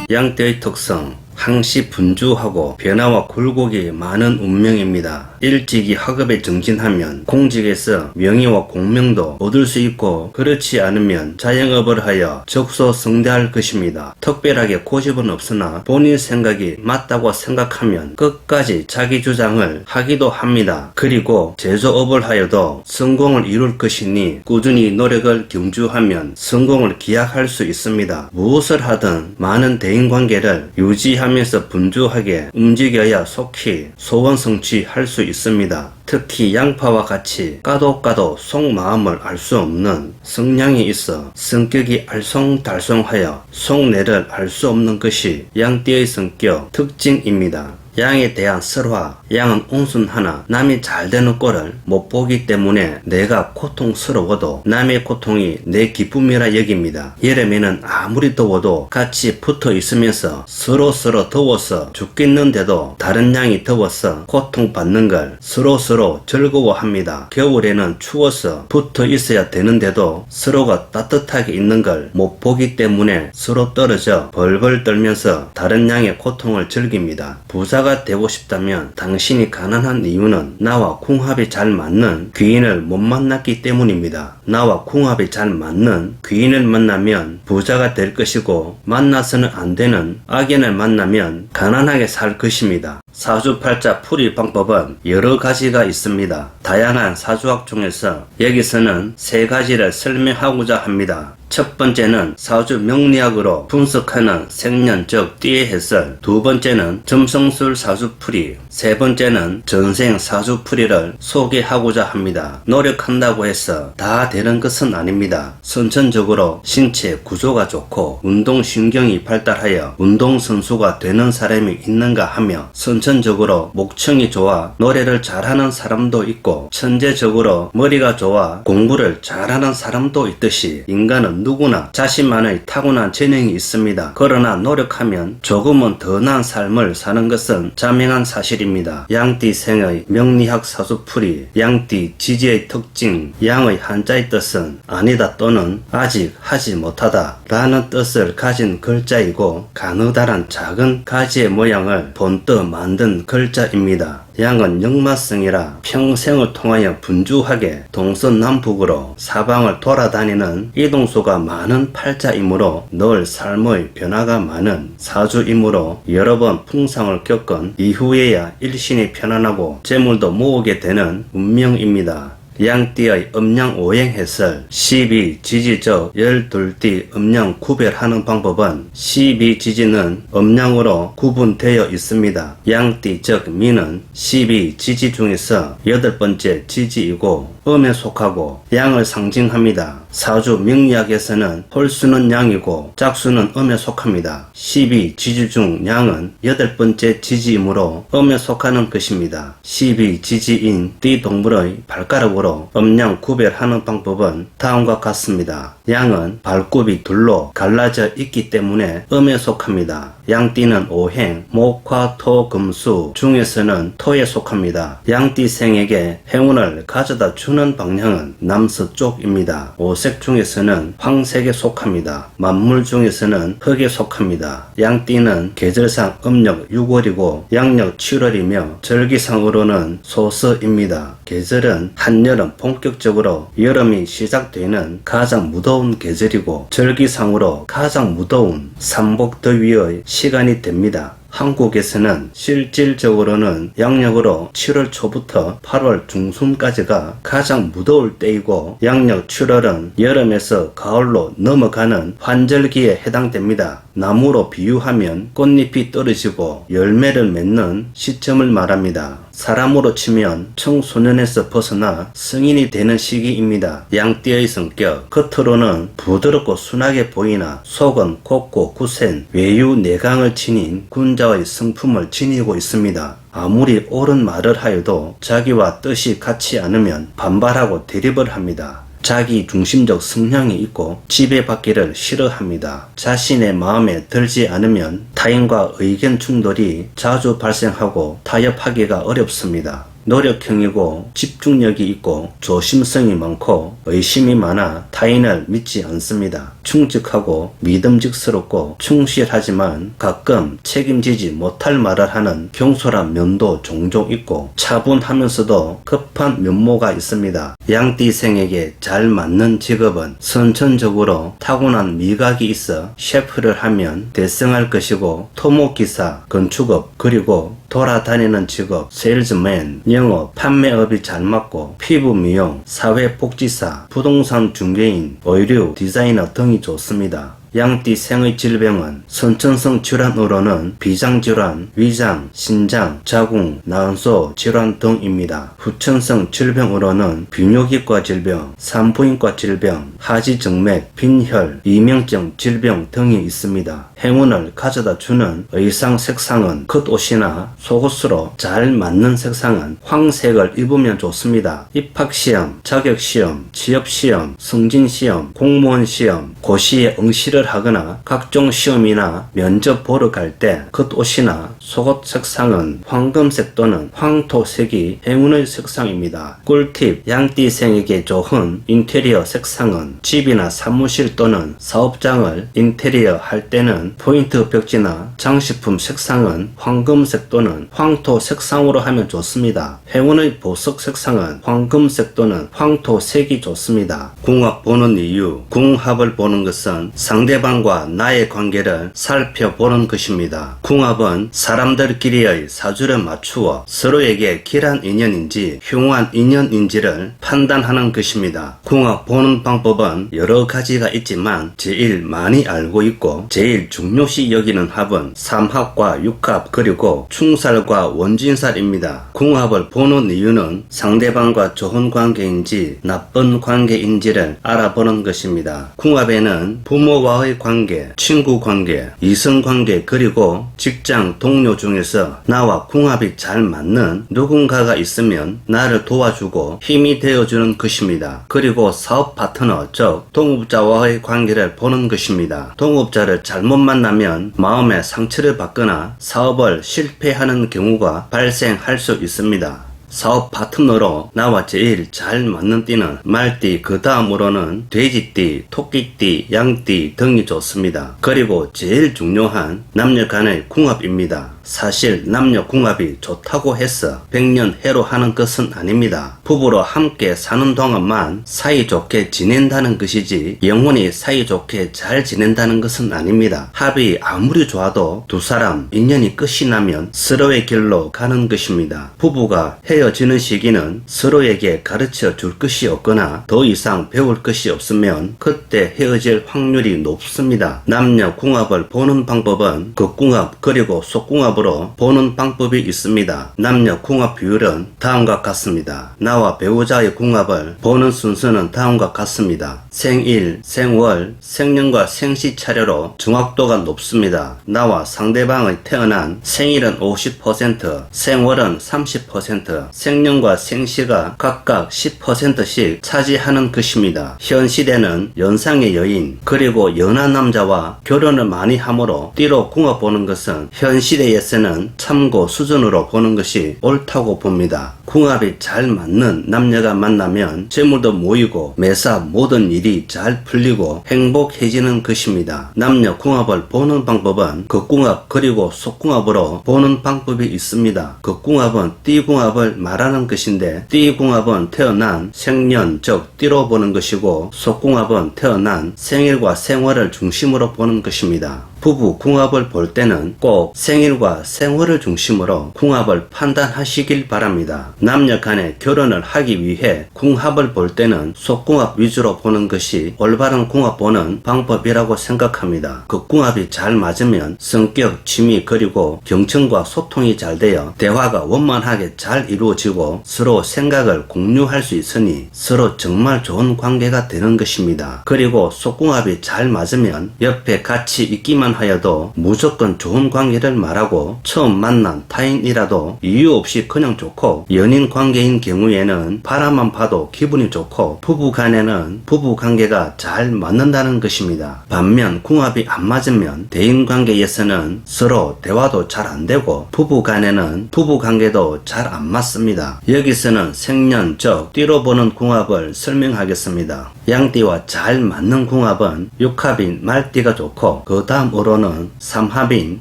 양띠의 특성, 항시 분주하고 변화와 굴곡이 많은 운명입니다. 일찍이 학업에 정진하면 공직에서 명예와 공명도 얻을 수 있고, 그렇지 않으면 자영업을 하여 적소성대할 것입니다. 특별하게 고집은 없으나 본인 생각이 맞다고 생각하면 끝까지 자기 주장을 하기도 합니다. 그리고 제조업을 하여도 성공을 이룰 것이니 꾸준히 노력을 경주하면 성공을 기약할 수 있습니다. 무엇을 하든 많은 대인관계를 유지하면서 분주하게 움직여야 속히 소원 성취할 수 있습니다. 특히 양파와 같이 까도 속마음을 알 수 없는 성향이 있어 성격이 알쏭달쏭하여 속내를 알 수 없는 것이 양띠의 성격 특징입니다. 양에 대한 설화, 양은 온순하나 남이 잘 되는 꼴을 못 보기 때문에 내가 고통스러워도 남의 고통이 내 기쁨이라 여깁니다. 여름에는 아무리 더워도 같이 붙어 있으면서 서로 더워서 죽겠는데도 다른 양이 더워서 고통받는 걸 서로 즐거워합니다. 겨울에는 추워서 붙어 있어야 되는데도 서로가 따뜻하게 있는 걸 못 보기 때문에 서로 떨어져 벌벌 떨면서 다른 양의 고통을 즐깁니다. 부자가 되고 싶다면 당신이 가난한 이유는 나와 궁합이 잘 맞는 귀인을 못 만났기 때문입니다. 나와 궁합이 잘 맞는 귀인을 만나면 부자가 될 것이고, 만나서는 안 되는 악인을 만나면 가난하게 살 것입니다. 사주팔자 풀이 방법은 여러 가지가 있습니다. 다양한 사주학 중에서 여기서는 세 가지를 설명하고자 합니다. 첫 번째는 사주 명리학으로 분석하는 생년 즉 띠의 해설, 두 번째는 점성술 사주풀이, 세 번째는 전생 사주풀이를 소개하고자 합니다. 노력한다고 해서 다 되는 것은 아닙니다. 선천적으로 신체 구조가 좋고 운동신경이 발달하여 운동선수가 되는 사람이 있는가 하며, 선천적으로 목청이 좋아 노래를 잘하는 사람도 있고 천재적으로 머리가 좋아 공부를 잘하는 사람도 있듯이 인간은 누구나 자신만의 타고난 재능이 있습니다. 그러나 노력하면 조금은 더 나은 삶을 사는 것은 자명한 사실입니다. 양띠생의 명리학 사주풀이, 양띠 지지의 특징, 양의 한자의 뜻은 아니다 또는 아직 하지 못하다 라는 뜻을 가진 글자이고, 가느다란 작은 가지의 모양을 본떠 만든 글자입니다. 양은 역마성이라 평생을 통하여 분주하게 동서남북으로 사방을 돌아다니는 이동수가 많은 팔자이므로 늘 삶의 변화가 많은 사주이므로 여러 번 풍상을 겪은 이후에야 일신이 편안하고 재물도 모으게 되는 운명입니다. 양띠의 음양 오행 해설, 12지지적 12띠 음양 구별하는 방법은 12지지는 음양으로 구분되어 있습니다. 양띠 즉 미는 12지지 중에서 8번째 지지이고 음에 속하고 양을 상징합니다. 사주 명리학에서는 홀수는 양이고 짝수는 음에 속합니다. 12지지 중 양은 8번째 지지이므로 음에 속하는 것입니다. 12지지인 띠동물의 발가락으로 음양 구별하는 방법은 다음과 같습니다. 양은 발굽이 둘로 갈라져 있기 때문에 음에 속합니다. 양띠는 오행, 목, 화, 토, 금수 중에서는 토에 속합니다. 양띠생에게 행운을 가져다 주는 방향은 남서쪽입니다. 오색 중에서는 황색에 속합니다. 만물 중에서는 흙에 속합니다. 양띠는 계절상 음력 6월이고 양력 7월이며 절기상으로는 소서입니다. 계절은 한여름 본격적으로 여름이 시작되는 가장 무더운 계절이고, 절기상으로 가장 무더운 삼복더위의 시간이 됩니다. 한국에서는 실질적으로는 양력으로 7월 초부터 8월 중순까지가 가장 무더울 때이고, 양력 7월은 여름에서 가을로 넘어가는 환절기에 해당됩니다. 나무로 비유하면 꽃잎이 떨어지고 열매를 맺는 시점을 말합니다. 사람으로 치면 청소년에서 벗어나 성인이 되는 시기입니다. 양띠의 성격, 겉으로는 부드럽고 순하게 보이나 속은 곱고 굳센 외유 내강을 지닌 군자의 성품을 지니고 있습니다. 아무리 옳은 말을 하여도 자기와 뜻이 같지 않으면 반발하고 대립을 합니다. 자기 중심적 성향이 있고 지배받기를 싫어합니다. 자신의 마음에 들지 않으면 타인과 의견 충돌이 자주 발생하고 타협하기가 어렵습니다. 노력형이고 집중력이 있고 조심성이 많고 의심이 많아 타인을 믿지 않습니다. 충직하고 믿음직스럽고 충실하지만 가끔 책임지지 못할 말을 하는 경솔한 면도 종종 있고 차분하면서도 급한 면모가 있습니다. 양띠생에게 잘 맞는 직업은 선천적으로 타고난 미각이 있어 셰프를 하면 대성할 것이고 토목기사, 건축업, 그리고 돌아다니는 직업, 세일즈맨, 영업, 판매업이 잘 맞고 피부 미용, 사회복지사, 부동산 중개인, 의류, 디자이너 등이 좋습니다. 양띠생의 질병은 선천성 질환으로는 비장질환, 위장, 신장, 자궁, 난소 질환 등입니다. 후천성 질병으로는 비뇨기과 질병, 산부인과 질병, 하지정맥, 빈혈, 이명증 질병 등이 있습니다. 행운을 가져다 주는 의상 색상은 겉옷이나 속옷으로 잘 맞는 색상은 황색을 입으면 좋습니다. 입학시험, 자격시험, 취업시험, 승진시험, 공무원시험, 고시에 응시를 하거나 각종 시험이나 면접 보러 갈 때 겉옷이나 속옷 색상은 황금색 또는 황토색이 행운의 색상입니다. 꿀팁, 양띠생에게 좋은 인테리어 색상은 집이나 사무실 또는 사업장을 인테리어 할 때는 포인트 벽지나 장식품 색상은 황금색 또는 황토 색상으로 하면 좋습니다. 행운의 보석 색상은 황금색 또는 황토색이 좋습니다. 궁합 보는 이유, 궁합을 보는 것은 상대방과 나의 관계를 살펴보는 것입니다. 궁합은 사람들끼리의 사주를 맞추어 서로에게 길한 인연인지 흉한 인연인지를 판단하는 것입니다. 궁합 보는 방법은 여러 가지가 있지만 제일 많이 알고 있고 제일 중요시 여기는 합은 삼합과 육합 그리고 충살과 원진살입니다. 궁합을 보는 이유는 상대방과 좋은 관계인지 나쁜 관계인지를 알아보는 것입니다. 궁합에는 부모와의 관계, 친구 관계, 이성 관계 그리고 직장 동료 중에서 나와 궁합이 잘 맞는 누군가가 있으면 나를 도와주고 힘이 되어주는 것입니다. 그리고 사업 파트너 즉 동업자와의 관계를 보는 것입니다. 동업자를 잘못 만나면 마음의 상처를 받거나 사업을 실패하는 경우가 발생할 수 있습니다. 사업 파트너로 나와 제일 잘 맞는 띠는 말띠, 그 다음으로는 돼지띠, 토끼띠, 양띠 등이 좋습니다. 그리고 제일 중요한 남녀 간의 궁합입니다. 사실 남녀 궁합이 좋다고 해서 백년해로 하는 것은 아닙니다. 부부로 함께 사는 동안만 사이좋게 지낸다는 것이지 영원히 사이좋게 잘 지낸다는 것은 아닙니다. 합이 아무리 좋아도 두 사람 인연이 끝이 나면 서로의 길로 가는 것입니다. 부부가 헤어지는 시기는 서로에게 가르쳐 줄 것이 없거나 더 이상 배울 것이 없으면 그때 헤어질 확률이 높습니다. 남녀 궁합을 보는 방법은 극궁합 그리고 속궁합 으로 보는 방법이 있습니다. 남녀 궁합 비율은 다음과 같습니다. 나와 배우자의 궁합을 보는 순서는 다음과 같습니다. 생일, 생월, 생년과 생시 차례로 정확도가 높습니다. 나와 상대방의 태어난 생일은 50%, 생월은 30%, 생년과 생시가 각각 10%씩 차지하는 것입니다. 현 시대는 연상의 여인 그리고 연하 남자와 결혼을 많이 하므로 띠로 궁합 보는 것은 현 시대에서는 참고 수준으로 보는 것이 옳다고 봅니다. 궁합이 잘 맞는 남녀가 만나면 재물도 모이고 매사 모든 일이 잘 풀리고 행복해지는 것입니다. 남녀 궁합을 보는 방법은 극궁합 그리고 속궁합으로 보는 방법이 있습니다. 극궁합은 띠궁합을 말하는 것인데 띠궁합은 태어난 생년 즉 띠로 보는 것이고 속궁합은 태어난 생일과 생월을 중심으로 보는 것입니다. 부부 궁합을 볼 때는 꼭 생일과 생월을 중심으로 궁합을 판단하시길 바랍니다. 남녀 간에 결혼을 하기 위해 궁합을 볼 때는 속궁합 위주로 보는 것이 올바른 궁합 보는 방법이라고 생각합니다. 극궁합이 잘 맞으면 성격, 취미 그리고 경청과 소통이 잘 되어 대화가 원만하게 잘 이루어지고 서로 생각을 공유할 수 있으니 서로 정말 좋은 관계가 되는 것입니다. 그리고 속궁합이 잘 맞으면 옆에 같이 있기만 하여도 무조건 좋은 관계를 말하고 처음 만난 타인이라도 이유 없이 그냥 좋고 연인 관계인 경우에는 바라만 봐도 기분이 좋고 부부 간에는 부부 관계가 잘 맞는다는 것입니다. 반면 궁합이 안 맞으면 대인 관계에서는 서로 대화도 잘 안 되고 부부 간에는 부부 관계도 잘 안 맞습니다. 여기서는 생년, 즉 띠로 보는 궁합을 설명하겠습니다. 양띠와 잘 맞는 궁합은 육합인 말띠가 좋고 그 다음으로는 삼합인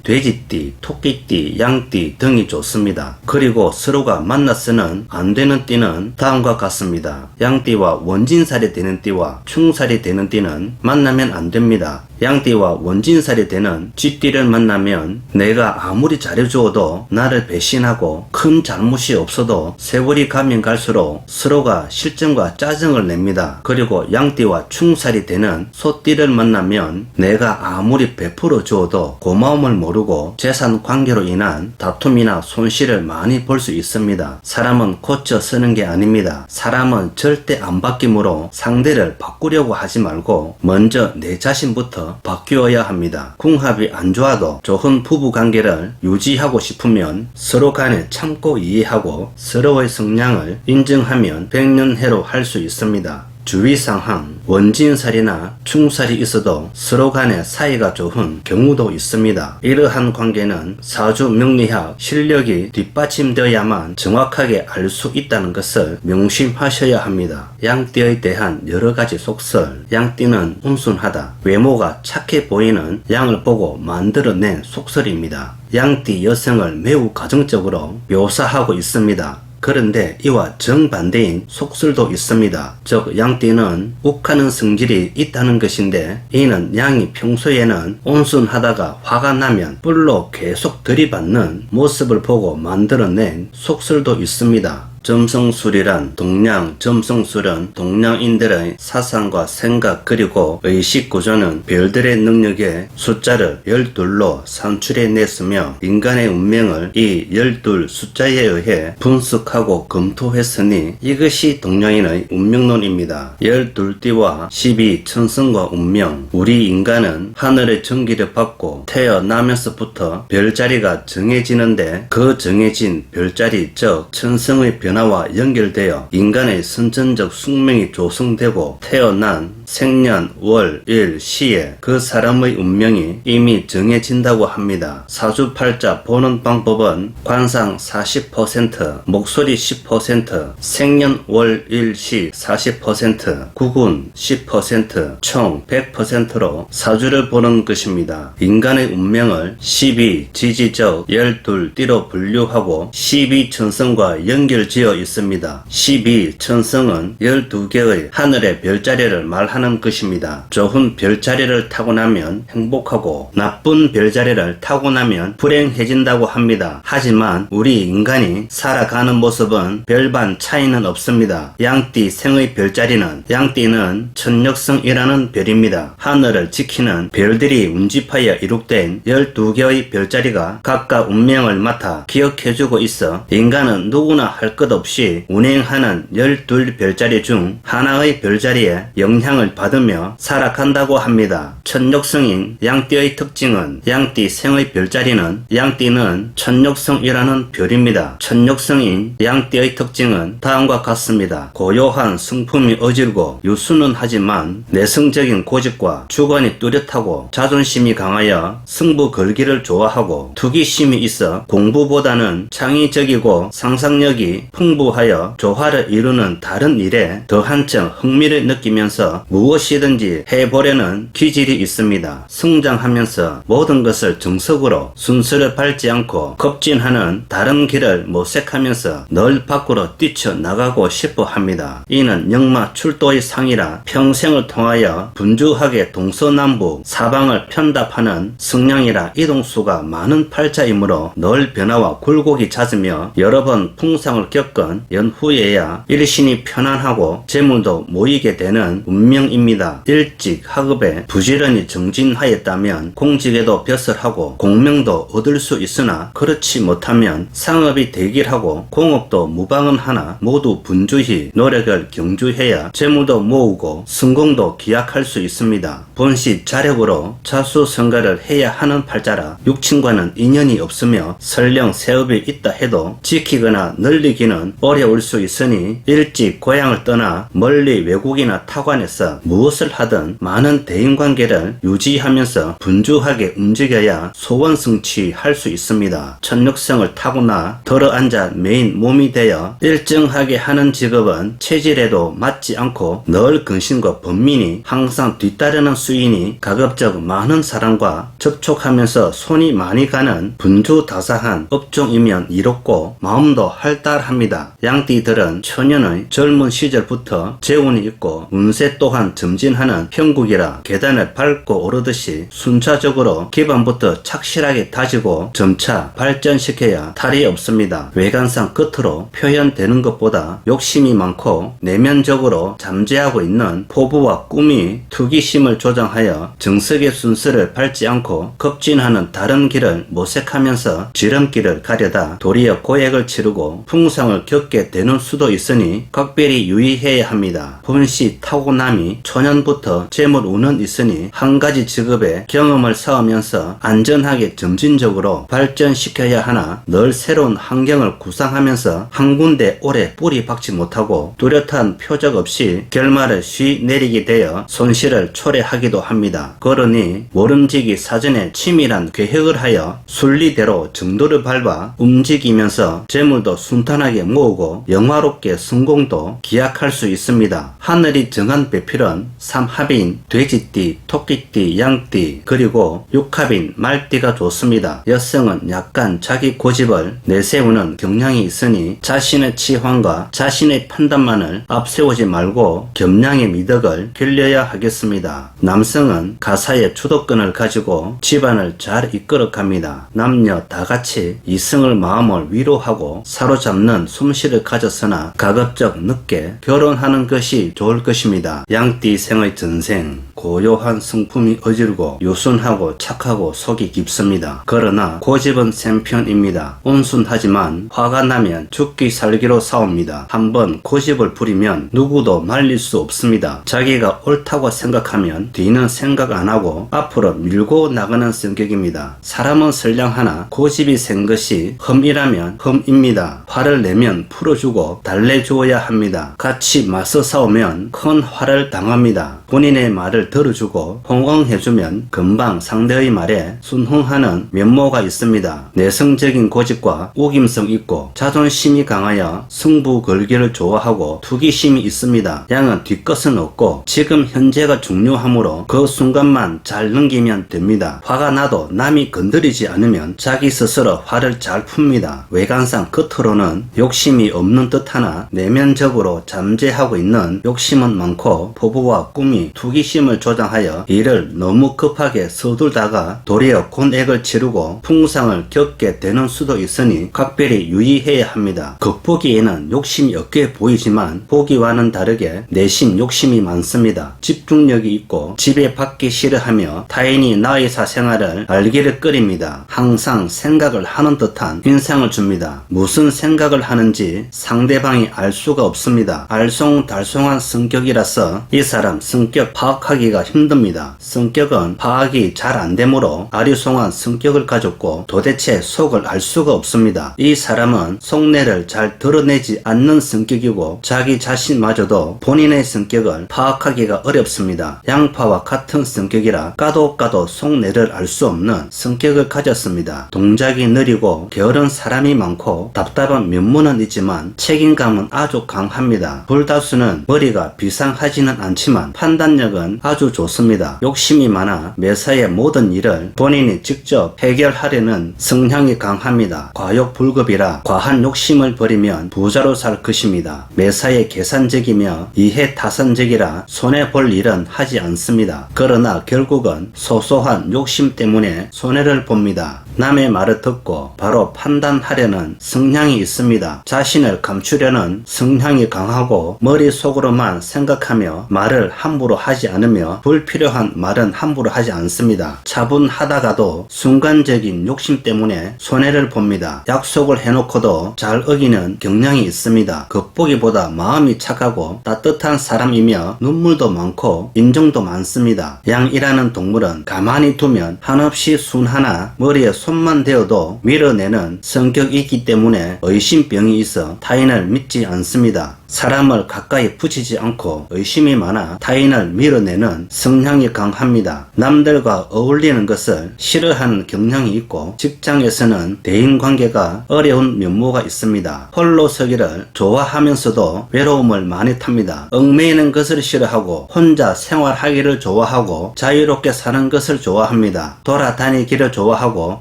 돼지띠, 토끼띠, 양띠 등이 좋습니다. 그리고 서로가 만나서는 안 되는 띠는 다음과 같습니다. 양띠와 원진살이 되는 띠와 충살이 되는 띠는 만나면 안 됩니다. 양띠와 원진살이 되는 쥐띠를 만나면 내가 아무리 잘해주어도 나를 배신하고 큰 잘못이 없어도 세월이 가면 갈수록 서로가 실증과 짜증을 냅니다. 그리고 양띠와 충살이 되는 소띠를 만나면 내가 아무리 베풀어 주어도 고마움을 모르고 재산 관계로 인한 다툼이나 손실을 많이 볼 수 있습니다. 사람은 고쳐 쓰는 게 아닙니다. 사람은 절대 안 바뀌므로 상대를 바꾸려고 하지 말고 먼저 내 자신부터 바뀌어야 합니다. 궁합이 안 좋아도 좋은 부부 관계를 유지하고 싶으면 서로 간에 참고 이해하고 서로의 성향을 인정하면 백년해로 할 수 있습니다. 주의사항, 원진살이나 충살이 있어도 서로 간의 사이가 좋은 경우도 있습니다. 이러한 관계는 사주 명리학 실력이 뒷받침되어야만 정확하게 알 수 있다는 것을 명심하셔야 합니다. 양띠에 대한 여러가지 속설. 양띠는 온순하다. 외모가 착해 보이는 양을 보고 만들어낸 속설입니다. 양띠 여성을 매우 가정적으로 묘사하고 있습니다. 그런데 이와 정반대인 속설도 있습니다. 즉 양띠는 욱하는 성질이 있다는 것인데 이는 양이 평소에는 온순하다가 화가 나면 뿔로 계속 들이받는 모습을 보고 만들어낸 속설도 있습니다. 점성술이란 동양, 점성술은 동양인들의 사상과 생각 그리고 의식 구조는 별들의 능력에 숫자를 12로 산출해냈으며 인간의 운명을 이 12 숫자에 의해 분석하고 검토했으니 이것이 동양인의 운명론입니다. 12띠와 12천성과 운명. 우리 인간은 하늘의 전기를 받고 태어나면서부터 별자리가 정해지는데 그 정해진 별자리 즉 천성의 변화와 연결되어 인간의 선천적 숙명이 조성되고 태어난 생년, 월, 일, 시에 그 사람의 운명이 이미 정해진다고 합니다. 사주팔자 보는 방법은 관상 40%, 목소리 10%, 생년, 월, 일, 시 40%, 구군 10%, 총 100%로 사주를 보는 것입니다. 인간의 운명을 12 지지적 12띠로 분류하고 12천성과 연결지어 있습니다. 12천성은 12개의 하늘의 별자리를 말하는 것입니다. 좋은 별자리를 타고 나면 행복하고 나쁜 별자리를 타고 나면 불행해진다고 합니다. 하지만 우리 인간이 살아가는 모습은 별반 차이는 없습니다. 양띠 생의 별자리는 양띠는 천역성이라는 별입니다. 하늘을 지키는 별들이 운집하여 이룩된 12개의 별자리가 각각 운명을 맡아 기억해주고 있어 인간은 누구나 할 것 없이 운행하는 12별자리 중 하나의 별자리에 영향을 받으며 살아간다고 합니다. 천역성인 양띠의 특징은 양띠 생의 별자리는 양띠는 천역성이라는 별입니다. 천역성인 양띠의 특징은 다음과 같습니다. 고요한 성품이 어질고 유수는 하지만 내성적인 고집과 주관이 뚜렷하고 자존심이 강하여 승부 걸기를 좋아하고 투기심이 있어 공부보다는 창의적이고 상상력이 풍부하여 조화를 이루는 다른 일에 더 한층 흥미를 느끼면서 무엇이든지 해보려는 기질이 있습니다. 성장하면서 모든 것을 정석으로 순서를 밟지 않고 급진하는 다른 길을 모색하면서 늘 밖으로 뛰쳐나가고 싶어 합니다. 이는 역마 출도의 상이라 평생을 통하여 분주하게 동서남북 사방을 편답하는 성량이라 이동수가 많은 팔자이므로 늘 변화와 굴곡이 잦으며 여러 번 풍상을 겪고 겪은 연후에야 일신이 편안하고 재물도 모이게 되는 운명입니다. 일찍 학업에 부지런히 정진하였다면 공직에도 벼슬하고 공명도 얻을 수 있으나 그렇지 못하면 상업이 대길하고 공업도 무방은하나 모두 분주히 노력을 경주해야 재물도 모으고 성공도 기약할 수 있습니다. 본시 자력으로 자수성가를 해야 하는 팔자라 육친과는 인연이 없으며 설령 세업이 있다 해도 지키거나 늘리기는 어려울 수 있으니 일찍 고향을 떠나 멀리 외국이나 타관해서 무엇을 하든 많은 대인관계를 유지하면서 분주하게 움직여야 소원 성취할 수 있습니다. 천육성을 타고나 들어앉아 메인 몸이 되어 일정하게 하는 직업은 체질에도 맞지 않고 늘 근심과 번민이 항상 뒤따르는 수인이 가급적 많은 사람과 접촉하면서 손이 많이 가는 분주다사한 업종이면 이롭고 마음도 활달합니다. 양띠들은 초년의 젊은 시절부터 재운이 있고 운세 또한 점진하는 형국이라 계단을 밟고 오르듯이 순차적으로 기반부터 착실하게 다지고 점차 발전시켜야 탈이 없습니다. 외관상 끝으로 표현되는 것보다 욕심이 많고 내면적으로 잠재하고 있는 포부와 꿈이 투기심을 조장하여 정석의 순서를 밟지 않고 급진하는 다른 길을 모색하면서 지름길을 가려다 도리어 고액을 치르고 풍상을 겪게 되는 수도 있으니 각별히 유의해야 합니다. 본시 타고남이 초년부터 재물운은 있으니 한 가지 직업에 경험을 쌓으면서 안전하게 점진적으로 발전시켜야 하나 늘 새로운 환경을 구상하면서 한 군데 오래 뿌리 박지 못하고 뚜렷한 표적 없이 결말을 쉬 내리게 되어 손실을 초래하기도 합니다. 그러니 모름지기 사전에 치밀한 계획을 하여 순리대로 정도를 밟아 움직이면서 재물도 순탄하게 모으고 영화롭게 성공도 기약할 수 있습니다. 하늘이 정한 배필은 삼합인 돼지띠, 토끼띠, 양띠 그리고 육합인 말띠가 좋습니다. 여성은 약간 자기 고집을 내세우는 경향이 있으니 자신의 치환과 자신의 판단만을 앞세우지 말고 겸양의 미덕을 길려야 하겠습니다. 남성은 가사의 주도권을 가지고 집안을 잘 이끌어갑니다. 남녀 다같이 이성을 마음을 위로하고 사로잡는 솜씨를 가졌으나 가급적 늦게 결혼하는 것이 좋을 것입니다. 양띠생의 전생 고요한 성품이 어질고 유순하고 착하고 속이 깊습니다. 그러나 고집은 센 편입니다. 온순하지만 화가 나면 죽기 살기로 싸웁니다. 한번 고집을 부리면 누구도 말릴 수 없습니다. 자기가 옳다고 생각하면 뒤는 생각 안 하고 앞으로 밀고 나가는 성격입니다. 사람은 선량하나 고집이 센 것이 흠이라면 흠입니다. 화를 내면 풀어주고 달래주어야 합니다. 같이 맞서 싸우면 큰 화를 당합니다. 본인의 말을 들어주고 호응해주면 금방 상대의 말에 순응하는 면모가 있습니다. 내성적인 고집과 우김성 있고 자존심이 강하여 승부 걸기를 좋아하고 투기심이 있습니다. 양은 뒷것은 없고 지금 현재가 중요하므로 그 순간만 잘 넘기면 됩니다. 화가 나도 남이 건드리지 않으면 자기 스스로 화를 잘 풉니다. 외관상 겉으로는 욕심이 없는 듯하나 내면적으로 잠재하고 있는 욕심은 많고 포부와 꿈이 투기심을 조장하여 일을 너무 급하게 서둘다가 도리어 곤액을 치르고 풍상을 겪게 되는 수도 있으니 각별히 유의해야 합니다. 겉보기에는 욕심이 없게 보이지만 보기와는 다르게 내심 욕심이 많습니다. 집중력이 있고 집에 받기 싫어하며 타인이 나의 사생활을 알기를 끓입니다. 항상 생각을 하는 듯한 인상을 줍니다. 무슨 생각을 하는지 상대방이 알 수가 없습니다. 알쏭달쏭한 성격이라서 이 사람 성격 파악하기가 힘듭니다. 성격은 파악이 잘 안되므로 아리송한 성격을 가졌고 도대체 속을 알 수가 없습니다. 이 사람은 속내를 잘 드러내지 않는 성격이고 자기 자신마저도 본인의 성격을 파악하기가 어렵습니다. 양파와 같은 성격이라 까도 속내를 알 수 없는 성격을 가졌습니다. 동작이 느리고 게으른 사람이 많고 답답한 면모는 있지만 책임감은 아주 강합니다. 불다수는 머리가 비상하지는 않지만 판단력은 아주 좋습니다. 욕심이 많아 매사의 모든 일을 본인이 직접 해결하려는 성향이 강합니다. 과욕불급이라 과한 욕심을 버리면 부자로 살 것입니다. 매사에 계산적이며 이해타산적이라 손해볼 일은 하지 않습니다. 그러나 결국은 소소한 욕심 때문에 손해를 봅니다. 남의 말을 듣고 바로 판단하려는 성향이 있습니다. 자신을 감추려는 성향이 강하고 머릿속으로만 생각하며 말을 함부로 하지 않으며 불필요한 말은 함부로 하지 않습니다. 차분하다가도 순간적인 욕심 때문에 손해를 봅니다. 약속을 해놓고도 잘 어기는 경향이 있습니다. 겉보기보다 마음이 착하고 따뜻한 사람이며 눈물도 많고 인정도 많습니다. 양이라는 동물은 가만히 두면 한없이 순하나 머리에 손만 대어도 밀어내는 성격이기 때문에 의심병이 있어 타인을 믿지 않습니다. 사람을 가까이 붙이지 않고 의심이 많아 타인을 밀어내는 성향이 강합니다. 남들과 어울리는 것을 싫어하는 경향이 있고 직장에서는 대인관계가 어려운 면모가 있습니다. 홀로 서기를 좋아하면서도 외로움을 많이 탑니다. 얽매이는 것을 싫어하고 혼자 생활하기를 좋아하고 자유롭게 사는 것을 좋아합니다. 돌아다니기를 좋아하고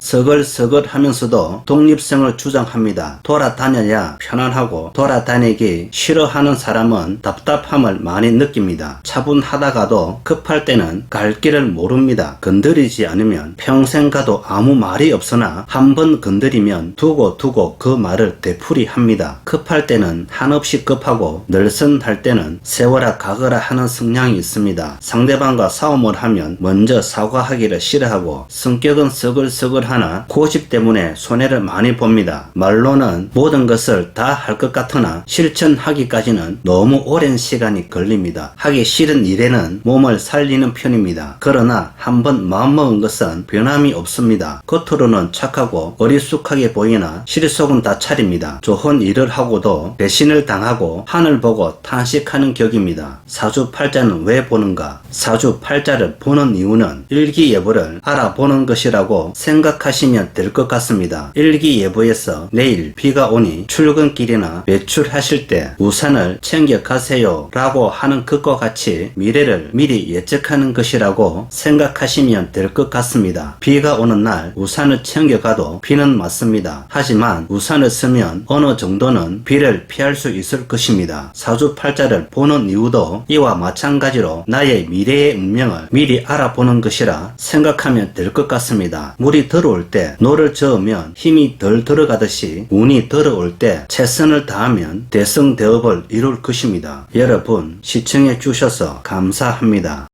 서글서글 하면서도 독립성을 주장합니다. 돌아다녀야 편안하고 돌아다니기 싫어하는 사람은 답답함을 많이 느낍니다. 차분하다가도 급할 때는 갈 길을 모릅니다. 건드리지 않으면 평생 가도 아무 말이 없으나 한번 건드리면 두고 그 말을 되풀이합니다. 급할 때는 한없이 급하고 늘선할 때는 세워라 가거라 하는 성향이 있습니다. 상대방과 싸움을 하면 먼저 사과하기를 싫어하고 성격은 서글서글하나 고집 때문에 손해를 많이 봅니다. 말로는 모든 것을 다 할 것 같으나 실천하기까지는 너무 오랜 시간이 걸립니다. 하기 싫은 일에는 몸을 살리는 편입니다. 그러나 한번 마음먹은 것은 변함이 없습니다. 겉으로는 착하고 어리숙하게 보이나 실속은 다 차립니다. 좋은 일을 하고도 배신을 당하고 하늘 보고 탄식하는 격입니다. 사주팔자는 왜 보는가? 사주팔자를 보는 이유는 일기예보를 알아보는 것이라고 생각하시면 될 것 같습니다. 일기예보에서 내일 비가 오니 출근길이나 외출하실 때 우산을 챙겨 가세요 라고 하는 것과 같이 미래를 미리 예측하는 것이라고 생각하시면 될 것 같습니다. 비가 오는 날 우산을 챙겨가도 비는 맞습니다. 하지만 우산을 쓰면 어느 정도는 비를 피할 수 있을 것입니다. 사주팔자를 보는 이유도 이와 마찬가지로 나의 미래의 운명을 미리 알아보는 것이라 생각하면 될 것 같습니다. 물이 들어올 때 노를 저으면 힘이 덜 들어가듯이 운이 들어올 때 최선을 다하면 대성대업을 이룰 것입니다. 여러분 시청해 주셔서 감사합니다.